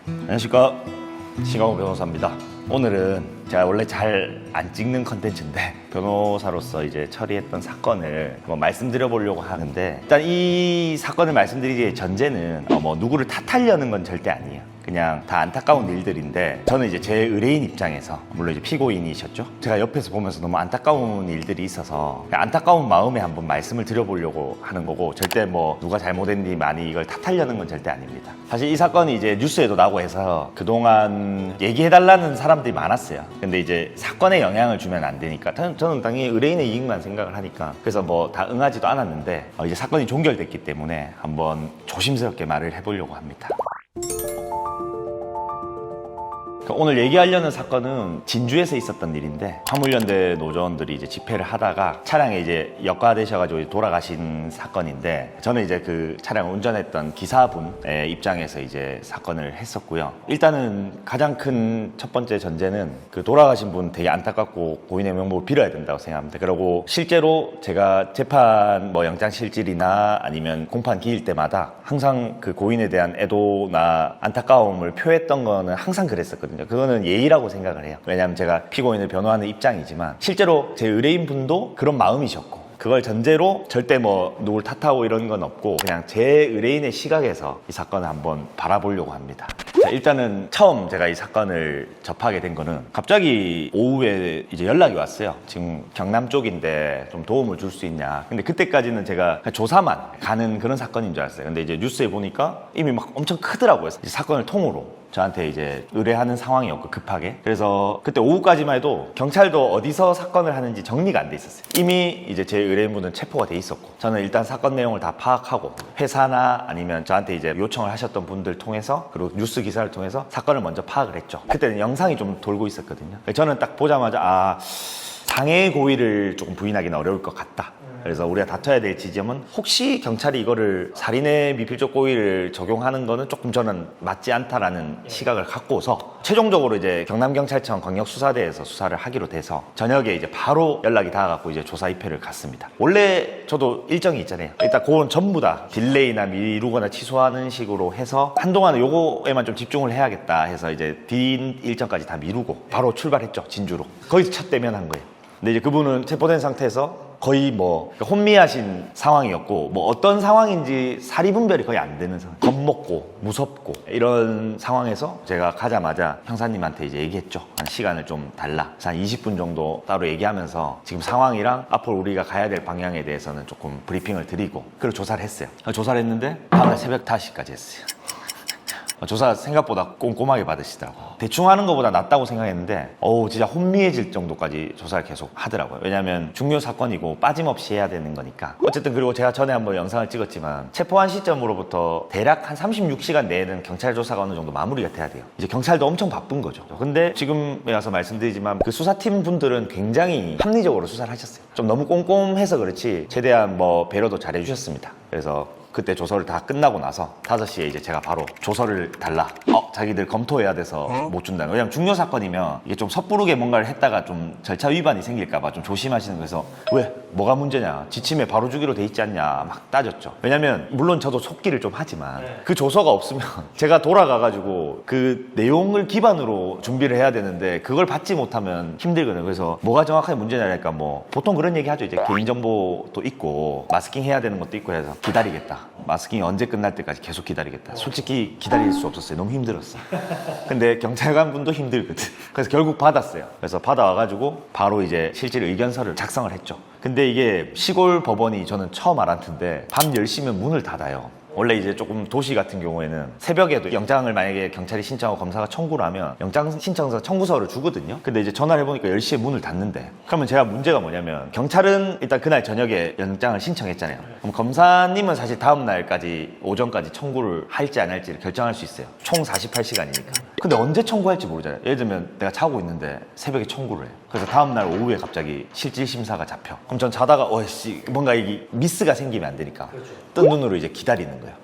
안녕하십니까, 신강호 변호사입니다. 오늘은 제가 원래 잘 안 찍는 컨텐츠인데 변호사로서 이제 처리했던 사건을 한번 말씀드려 보려고 하는데, 일단 이 사건을 말씀드리기의 전제는 뭐 누구를 탓하려는 건 절대 아니에요. 그냥 다 안타까운 일들인데, 저는 이제 제 의뢰인 입장에서, 물론 이제 피고인이셨죠, 제가 옆에서 보면서 너무 안타까운 일들이 있어서 안타까운 마음에 한번 말씀을 드려보려고 하는 거고, 절대 뭐 누가 잘못했니 많이 이걸 탓하려는 건 절대 아닙니다. 사실 이 사건이 이제 뉴스에도 나고 해서 그동안 얘기해달라는 사람들이 많았어요. 근데 이제 사건에 영향을 주면 안 되니까 저는 당연히 의뢰인의 이익만 생각을 하니까, 그래서 뭐 다 응하지도 않았는데 이제 사건이 종결됐기 때문에 한번 조심스럽게 말을 해보려고 합니다. 오늘 얘기하려는 사건은 진주에서 있었던 일인데, 화물연대 노조원들이 이제 집회를 하다가 차량에 이제 역과되셔가지고 돌아가신 사건인데, 저는 이제 그 차량을 운전했던 기사분의 입장에서 이제 사건을 했었고요. 일단은 가장 큰 첫 번째 전제는 그 돌아가신 분 되게 안타깝고 고인의 명복을 빌어야 된다고 생각합니다. 그리고 실제로 제가 재판 뭐 영장실질이나 아니면 공판 기일 때마다 항상 그 고인에 대한 애도나 안타까움을 표했던 거는 항상 그랬었거든요. 그거는 예의라고 생각을 해요. 왜냐하면 제가 피고인을 변호하는 입장이지만 실제로 제 의뢰인분도 그런 마음이셨고, 그걸 전제로 절대 뭐 누굴 탓하고 이런 건 없고, 그냥 제 의뢰인의 시각에서 이 사건을 한번 바라보려고 합니다. 자, 일단은 처음 제가 이 사건을 접하게 된 거는 갑자기 오후에 이제 연락이 왔어요. 지금 경남 쪽인데 좀 도움을 줄 수 있냐. 근데 그때까지는 제가 조사만 가는 그런 사건인 줄 알았어요. 근데 이제 뉴스에 보니까 이미 막 엄청 크더라고요. 이제 사건을 통으로 저한테 이제 의뢰하는 상황이었고, 급하게. 그래서 그때 오후까지만 해도 경찰도 어디서 사건을 하는지 정리가 안 돼 있었어요. 이미 이제 제 의뢰인분은 체포가 돼 있었고, 저는 일단 사건 내용을 다 파악하고 회사나 아니면 저한테 이제 요청을 하셨던 분들 통해서, 그리고 뉴스 기사를 통해서 사건을 먼저 파악을 했죠. 그때는 영상이 좀 돌고 있었거든요. 저는 딱 보자마자 상해 고의를 조금 부인하기는 어려울 것 같다. 그래서 우리가 다퉈야 될 지점은, 혹시 경찰이 이거를 살인의 미필적 고의를 적용하는 거는 조금 저는 맞지 않다라는 시각을 갖고서 최종적으로 이제 경남경찰청 광역수사대에서 수사를 하기로 돼서 저녁에 이제 바로 연락이 닿아갖고 이제 조사 입회를 갔습니다. 원래 저도 일정이 있잖아요. 일단 그건 전부 다 딜레이나 미루거나 취소하는 식으로 해서 한동안은 요거에만 좀 집중을 해야겠다 해서 이제 뒷 일정까지 다 미루고 바로 출발했죠, 진주로. 거기서 첫 대면한 거예요. 근데 이제 그분은 체포된 상태에서 거의 뭐 혼미하신 상황이었고, 뭐 어떤 상황인지 사리 분별이 거의 안 되는 상황, 겁먹고 무섭고 이런 상황에서 제가 가자마자 형사님한테 이제 얘기했죠. 한 시간을 좀 달라. 그래서 한 20분 정도 따로 얘기하면서 지금 상황이랑 앞으로 우리가 가야 될 방향에 대해서는 조금 브리핑을 드리고, 그리고 조사를 했어요. 조사를 했는데 다음날 새벽 5시까지 했어요. 조사 생각보다 꼼꼼하게 받으시더라고요. 대충 하는 것보다 낫다고 생각했는데 진짜 혼미해질 정도까지 조사를 계속 하더라고요. 왜냐하면 중요 사건이고 빠짐없이 해야 되는 거니까. 어쨌든, 그리고 제가 전에 한번 영상을 찍었지만 체포한 시점으로부터 대략 한 36시간 내에는 경찰 조사가 어느 정도 마무리가 돼야 돼요. 이제 경찰도 엄청 바쁜 거죠. 근데 지금에 와서 말씀드리지만 그 수사팀 분들은 굉장히 합리적으로 수사를 하셨어요. 좀 너무 꼼꼼해서 그렇지 최대한 뭐 배려도 잘 해주셨습니다. 그래서 그때 조서를 다 끝나고 나서 5시에 이제 제가 바로 조서를 달라. 자기들 검토해야 돼서 못 준다. 왜냐면 중요 사건이면 이게 좀 섣부르게 뭔가를 했다가 좀 절차 위반이 생길까봐 좀 조심하시는 거여서, 왜? 뭐가 문제냐? 지침에 바로 주기로 돼 있지 않냐? 막 따졌죠. 왜냐면 물론 저도 속기를 좀 하지만 그 조서가 없으면 제가 돌아가가지고 그 내용을 기반으로 준비를 해야 되는데 그걸 받지 못하면 힘들거든요. 그래서 뭐가 정확하게 문제냐니까 뭐 보통 그런 얘기 하죠. 이제 개인정보도 있고 마스킹 해야 되는 것도 있고 해서 기다리겠다. 마스킹이 언제 끝날 때까지 계속 기다리겠다. 솔직히 기다릴 수 없었어요. 너무 힘들었어. 근데 경찰관 분도 힘들거든. 그래서 결국 받았어요. 그래서 받아와가지고 바로 이제 실질 의견서를 작성을 했죠. 근데 이게 시골 법원이 저는 처음 알았는데 밤 10시면 문을 닫아요. 원래 이제 조금 도시 같은 경우에는 새벽에도 영장을 만약에 경찰이 신청하고 검사가 청구를 하면 영장 신청서 청구서를 주거든요. 근데 이제 전화를 해보니까 10시에 문을 닫는데, 그러면 제가 문제가 뭐냐면, 경찰은 일단 그날 저녁에 영장을 신청했잖아요. 그럼 검사님은 사실 다음 날까지 오전까지 청구를 할지 안 할지를 결정할 수 있어요. 총 48시간이니까. 근데 언제 청구할지 모르잖아요. 예를 들면 내가 자고 있는데 새벽에 청구를 해요. 그래서 다음날 오후에 갑자기 실질심사가 잡혀. 그럼 전 자다가 뭔가 이게 미스가 생기면 안 되니까 뜬 눈으로 이제 기다리는 거예요.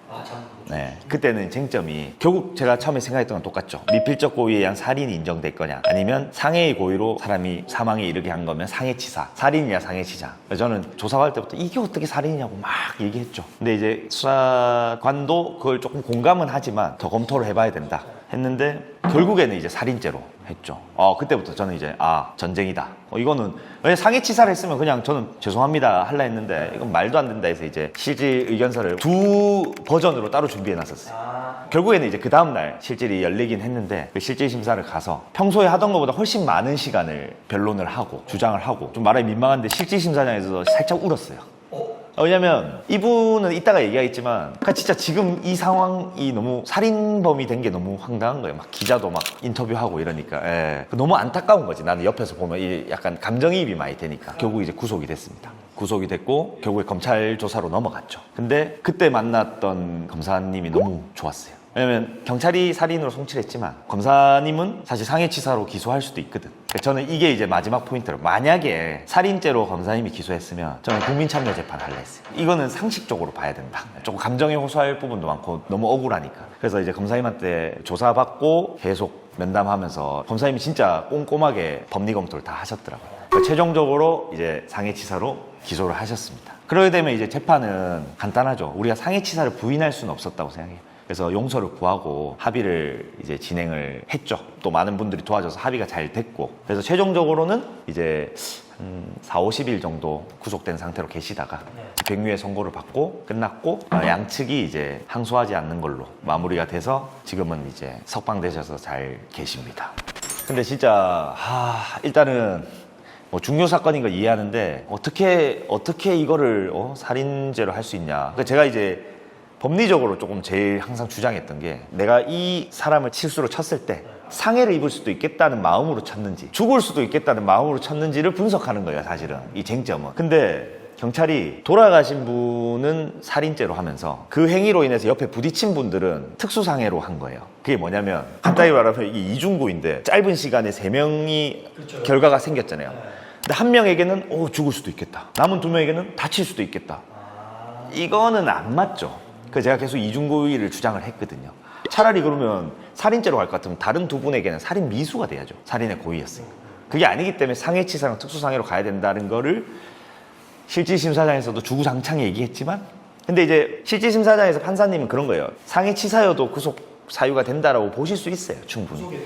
네, 그때는 쟁점이 결국 제가 처음에 생각했던 건 똑같죠. 미필적 고의에 의한 살인이 인정될 거냐, 아니면 상해의 고의로 사람이 사망에 이르게 한 거면 상해치사, 살인이냐 상해치사. 저는 조사할 때부터 이게 어떻게 살인이냐고 막 얘기했죠. 근데 이제 수사관도 그걸 조금 공감은 하지만 더 검토를 해봐야 된다 했는데 결국에는 이제 살인죄로 했죠. 그때부터 저는 이제 전쟁이다. 이거는 왜 상해치사를 했으면 그냥 저는 죄송합니다 할라 했는데 이건 말도 안 된다 해서 이제 실질 의견서를 두 버전으로 따로 준비해 놨었어요. 결국에는 이제 그 다음날 실질이 열리긴 했는데 그 실질 심사를 가서 평소에 하던 것보다 훨씬 많은 시간을 변론을 하고 주장을 하고 좀 말하기 민망한데 실질 심사장에서 살짝 울었어요. 왜냐면 이분은 이따가 얘기하겠지만 진짜 지금 이 상황이 너무 살인범이 된 게 너무 황당한 거예요. 막 기자도 막 인터뷰하고 이러니까 너무 안타까운 거지. 나는 옆에서 보면 이 약간 감정이입이 많이 되니까 결국 이제 구속이 됐습니다. 구속이 됐고 결국에 검찰 조사로 넘어갔죠. 근데 그때 만났던 검사님이 너무 좋았어요. 왜냐면 경찰이 살인으로 송치했지만 검사님은 사실 상해치사로 기소할 수도 있거든. 저는 이게 이제 마지막 포인트로 만약에 살인죄로 검사님이 기소했으면 저는 국민참여재판 할라 했어요. 이거는 상식적으로 봐야 된다. 조금 감정에 호소할 부분도 많고 너무 억울하니까. 그래서 이제 검사님한테 조사받고 계속 면담하면서 검사님이 진짜 꼼꼼하게 법리 검토를 다 하셨더라고요. 그러니까 최종적으로 이제 상해치사로 기소를 하셨습니다. 그러게 되면 이제 재판은 간단하죠. 우리가 상해치사를 부인할 수는 없었다고 생각해요. 그래서 용서를 구하고 합의를 이제 진행을 했죠. 또 많은 분들이 도와줘서 합의가 잘 됐고 그래서 최종적으로는 이제 한 4, 50일 정도 구속된 상태로 계시다가 집행유예 선고를 받고 끝났고 양측이 이제 항소하지 않는 걸로 마무리가 돼서 지금은 이제 석방되셔서 잘 계십니다. 근데 진짜 일단은 뭐 중요 사건인 걸 이해하는데 어떻게 이거를 살인죄로 할 수 있냐. 그러니까 제가 이제 법리적으로 조금 제일 항상 주장했던 게 내가 이 사람을 실수로 쳤을 때 상해를 입을 수도 있겠다는 마음으로 쳤는지 죽을 수도 있겠다는 마음으로 쳤는지를 분석하는 거예요. 사실은 이 쟁점은. 근데 경찰이 돌아가신 분은 살인죄로 하면서 그 행위로 인해서 옆에 부딪힌 분들은 특수상해로 한 거예요. 그게 뭐냐면 간단히 말하면 이게 이중고인데 짧은 시간에 3명이 그렇죠. 결과가 생겼잖아요. 근데 한 명에게는 죽을 수도 있겠다. 남은 2명에게는 다칠 수도 있겠다. 이거는 안 맞죠. 그래서 제가 계속 이중고의를 주장을 했거든요. 차라리 그러면 살인죄로 갈 것 같으면 다른 두 분에게는 살인 미수가 돼야죠. 살인의 고의였으니까. 그게 아니기 때문에 상해치사랑 특수상해로 가야 된다는 거를 실질심사장에서도 주구장창 얘기했지만 근데 이제 실질심사장에서 판사님은 그런 거예요. 상해치사여도 구속 사유가 된다라고 보실 수 있어요. 충분히.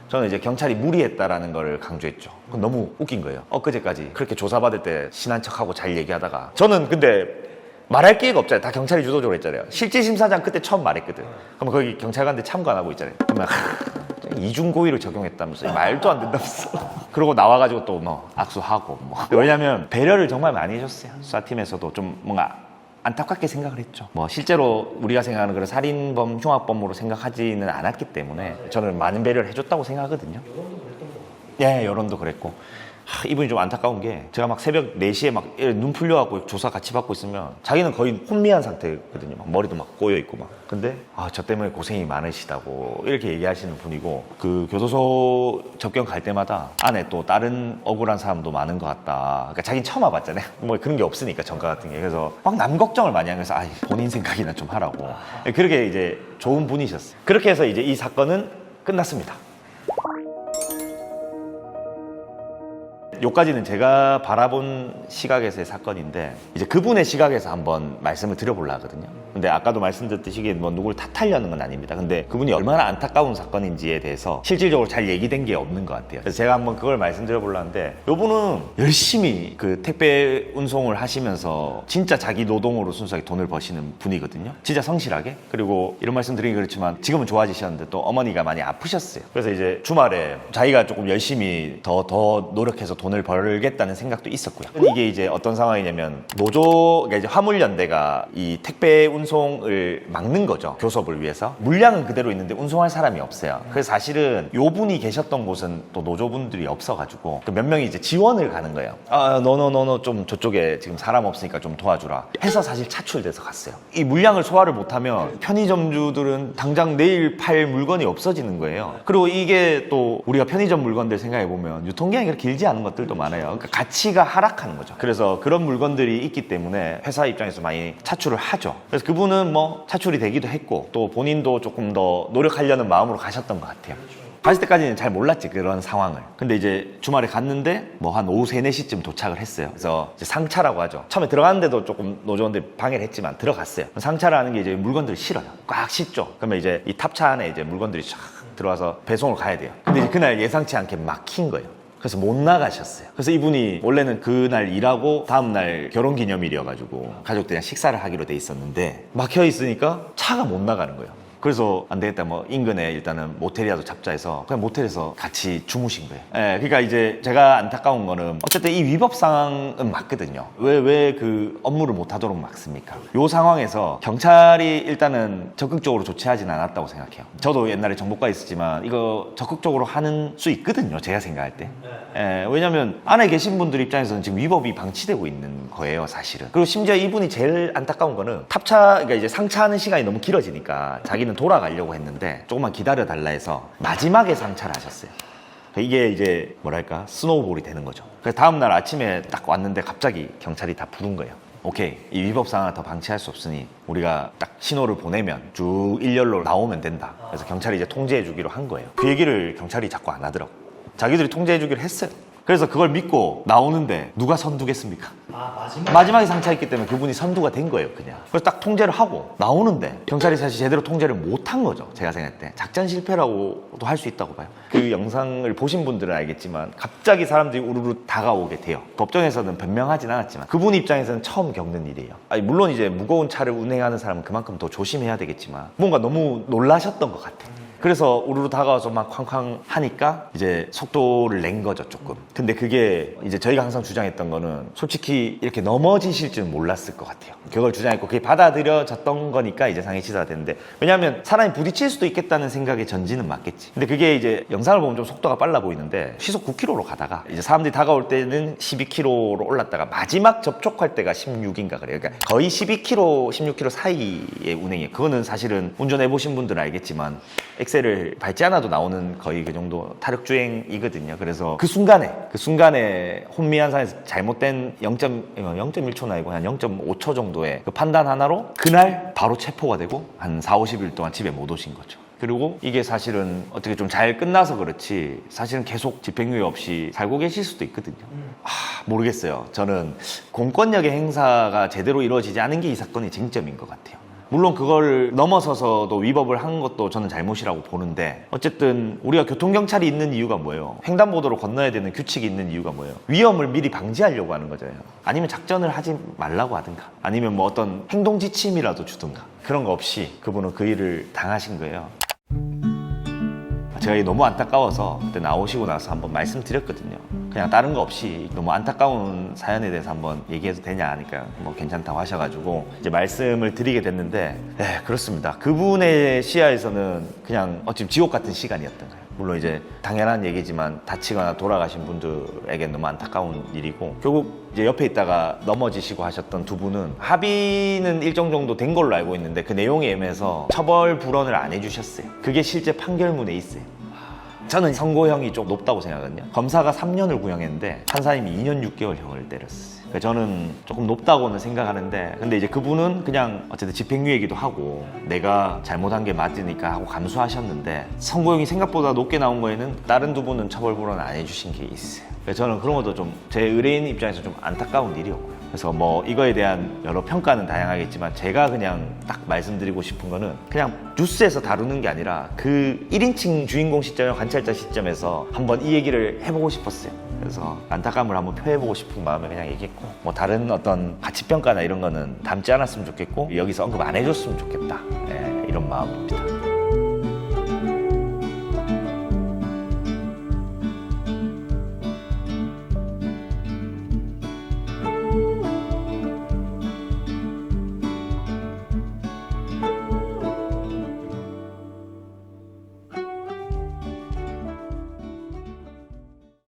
저는 이제 경찰이 무리했다라는 걸 강조했죠. 그건 너무 웃긴 거예요. 엊그제까지 그렇게 조사받을 때 신한 척하고 잘 얘기하다가 저는 근데 말할 기회가 없잖아요. 다 경찰이 주도적으로 했잖아요. 실질심사장 그때 처음 말했거든. 그럼 거기 경찰관들 참관 하고 있잖아요. 그러면 이중고의를 적용했다면서 말도 안 된다면서. 그러고 나와가지고 또 뭐 악수하고 뭐. 왜냐면 배려를 정말 많이 해줬어요. 수사팀에서도 좀 뭔가 안타깝게 생각을 했죠. 뭐 실제로 우리가 생각하는 그런 살인범, 흉악범으로 생각하지는 않았기 때문에 저는 많은 배려를 해줬다고 생각하거든요. 여론도 그랬고. 이분이 좀 안타까운 게 제가 막 새벽 4시에 막 눈 풀려갖고 조사 같이 받고 있으면 자기는 거의 혼미한 상태거든요. 막 머리도 막 꼬여있고 막. 근데 저 때문에 고생이 많으시다고 이렇게 얘기하시는 분이고 그 교도소 접견 갈 때마다 안에 또 다른 억울한 사람도 많은 것 같다. 그러니까 자기는 처음 와봤잖아요. 뭐 그런 게 없으니까 전과 같은 게. 그래서 막 남 걱정을 많이 하면서 본인 생각이나 좀 하라고. 그렇게 이제 좋은 분이셨어요. 그렇게 해서 이제 이 사건은 끝났습니다. 요까지는 제가 바라본 시각에서의 사건인데 이제 그분의 시각에서 한번 말씀을 드려보려 하거든요. 근데 아까도 말씀드렸듯이 뭐 누구를 탓하려는 건 아닙니다. 근데 그분이 얼마나 안타까운 사건인지에 대해서 실질적으로 잘 얘기된 게 없는 것 같아요. 그래서 제가 한번 그걸 말씀드려보려 하는데 요분은 열심히 그 택배 운송을 하시면서 진짜 자기 노동으로 순수하게 돈을 버시는 분이거든요. 진짜 성실하게. 그리고 이런 말씀 드리긴 그렇지만 지금은 좋아지셨는데 또 어머니가 많이 아프셨어요. 그래서 이제 주말에 자기가 조금 열심히 더 노력해서 돈을 벌겠다는 생각도 있었고요. 이게 이제 어떤 상황이냐면 그러니까 이제 화물연대가 이 택배 운송을 막는 거죠. 교섭을 위해서. 물량은 그대로 있는데 운송할 사람이 없어요. 그래서 사실은 요 분이 계셨던 곳은 또 노조분들이 없어가지고 몇 명이 이제 지원을 가는 거예요. 너 좀 저쪽에 지금 사람 없으니까 좀 도와주라 해서 사실 차출돼서 갔어요. 이 물량을 소화를 못하면 편의점주들은 당장 내일 팔 물건이 없어지는 거예요. 그리고 이게 또 우리가 편의점 물건들 생각해보면 유통기한이 그렇게 길지 않은 것들 것들도 많아요. 그러니까 가치가 하락하는 거죠. 그래서 그런 물건들이 있기 때문에 회사 입장에서 많이 차출을 하죠. 그래서 그분은 뭐 차출이 되기도 했고 또 본인도 조금 더 노력하려는 마음으로 가셨던 것 같아요. 갔을 때까지는 잘 몰랐지, 그런 상황을. 근데 이제 주말에 갔는데 뭐 한 오후 3, 4시쯤 도착을 했어요. 그래서 이제 상차라고 하죠. 처음에 들어갔는데도 조금 노조원들이 방해를 했지만 들어갔어요. 상차라는 게 이제 물건들을 실어요. 꽉 싣죠. 그러면 이제 이 탑차 안에 이제 물건들이 쫙 들어와서 배송을 가야 돼요. 근데 이제 그날 예상치 않게 막힌 거예요. 그래서 못 나가셨어요. 그래서 이분이 원래는 그날 일하고 다음날 결혼기념일이어가지고 가족들이랑 식사를 하기로 돼 있었는데 막혀 있으니까 차가 못 나가는 거예요. 그래서 안 되겠다, 뭐 인근에 일단은 모텔이라도 잡자 해서 그냥 모텔에서 같이 주무신 거예요. 예, 그러니까 이제 제가 안타까운 거는 어쨌든 이 위법 상황은 맞거든요. 왜 그 업무를 못 하도록 막습니까? 요 상황에서 경찰이 일단은 적극적으로 조치하진 않았다고 생각해요. 저도 옛날에 정보과에 있었지만 이거 적극적으로 하는 수 있거든요, 제가 생각할 때. 예, 왜냐면 안에 계신 분들 입장에서는 지금 위법이 방치되고 있는 거예요, 사실은. 그리고 심지어 이분이 제일 안타까운 거는 탑차, 그러니까 이제 상차하는 시간이 너무 길어지니까 자기는 돌아가려고 했는데 조금만 기다려달라 해서 마지막에 상차를 하셨어요. 이게 이제 뭐랄까 스노우볼이 되는 거죠. 그래서 다음날 아침에 딱 왔는데 갑자기 경찰이 다 부른 거예요. 오케이, 이 위법 상황을 더 방치할 수 없으니 우리가 딱 신호를 보내면 쭉 일렬로 나오면 된다. 그래서 경찰이 이제 통제해 주기로 한 거예요. 그 얘기를 경찰이 자꾸 안 하더라고. 자기들이 통제해 주기로 했어요. 그래서 그걸 믿고 나오는데 누가 선두겠습니까? 마지막에 상차했기 때문에 그분이 선두가 된 거예요, 그냥. 그래서 딱 통제를 하고 나오는데 경찰이 사실 제대로 통제를 못 한 거죠, 제가 생각할 때. 작전 실패라고도 할 수 있다고 봐요. 그 영상을 보신 분들은 알겠지만 갑자기 사람들이 우르르 다가오게 돼요. 법정에서는 변명하진 않았지만 그분 입장에서는 처음 겪는 일이에요. 아니, 물론 이제 무거운 차를 운행하는 사람은 그만큼 더 조심해야 되겠지만 뭔가 너무 놀라셨던 것 같아요. 그래서 우르르 다가와서 막 쾅쾅 하니까 이제 속도를 낸 거죠, 조금. 근데 그게 이제 저희가 항상 주장했던 거는 솔직히 이렇게 넘어지실 줄은 몰랐을 것 같아요. 그걸 주장했고 그게 받아들여졌던 거니까 이제 상해치사가 됐는데, 왜냐하면 사람이 부딪힐 수도 있겠다는 생각의 전지는 맞겠지. 근데 그게 이제 영상을 보면 좀 속도가 빨라 보이는데 시속 9km로 가다가 이제 사람들이 다가올 때는 12km로 올랐다가 마지막 접촉할 때가 16인가 그래요. 그러니까 거의 12km, 16km 사이의 운행이에요. 그거는 사실은 운전해보신 분들은 알겠지만 엑셀을 밟지 않아도 나오는 거의 그 정도 타력주행이거든요. 그래서 그 순간에 혼미한상에서 잘못된 0.1초는 아니고 한 0.5초 정도의 그 판단 하나로 그날 바로 체포가 되고 한 4, 50일 동안 집에 못 오신 거죠. 그리고 이게 사실은 어떻게 좀 잘 끝나서 그렇지 사실은 계속 집행유예 없이 살고 계실 수도 있거든요. 모르겠어요. 저는 공권력의 행사가 제대로 이루어지지 않은 게 이 사건의 쟁점인 것 같아요. 물론 그걸 넘어서서도 위법을 한 것도 저는 잘못이라고 보는데, 어쨌든 우리가 교통경찰이 있는 이유가 뭐예요? 횡단보도로 건너야 되는 규칙이 있는 이유가 뭐예요? 위험을 미리 방지하려고 하는 거잖아요. 아니면 작전을 하지 말라고 하든가, 아니면 뭐 어떤 행동 지침이라도 주든가, 그런 거 없이 그분은 그 일을 당하신 거예요. 제가 너무 안타까워서 그때 나오시고 나서 한번 말씀드렸거든요. 그냥 다른 거 없이 너무 안타까운 사연에 대해서 한번 얘기해도 되냐 하니까 뭐 괜찮다고 하셔가지고 이제 말씀을 드리게 됐는데, 네, 그렇습니다. 그분의 시야에서는 그냥 어찌 지옥 같은 시간이었던 거예요. 물론 이제 당연한 얘기지만 다치거나 돌아가신 분들에겐 너무 안타까운 일이고, 결국 이제 옆에 있다가 넘어지시고 하셨던 두 분은 합의는 일정 정도 된 걸로 알고 있는데 그 내용이 애매해서 처벌 불원을 안 해주셨어요. 그게 실제 판결문에 있어요. 저는 선고형이 좀 높다고 생각하거든요. 검사가 3년을 구형했는데 판사님이 2년 6개월형을 때렸어요. 그러니까 저는 조금 높다고는 생각하는데, 근데 이제 그분은 그냥 어쨌든 집행유예기도 하고 내가 잘못한 게 맞으니까 하고 감수하셨는데, 선고형이 생각보다 높게 나온 거에는 다른 두 분은 처벌 불원 안 해주신 게 있어요. 그래서 저는 그런 것도 좀 제 의뢰인 입장에서 좀 안타까운 일이었고요. 그래서 뭐 이거에 대한 여러 평가는 다양하겠지만 제가 그냥 딱 말씀드리고 싶은 거는 그냥 뉴스에서 다루는 게 아니라 그 1인칭 주인공 시점이나 관찰자 시점에서 한번 이 얘기를 해보고 싶었어요. 그래서 안타까움을 한번 표해보고 싶은 마음에 그냥 얘기했고, 뭐 다른 어떤 가치평가나 이런 거는 담지 않았으면 좋겠고 여기서 언급 안 해줬으면 좋겠다, 네, 이런 마음입니다.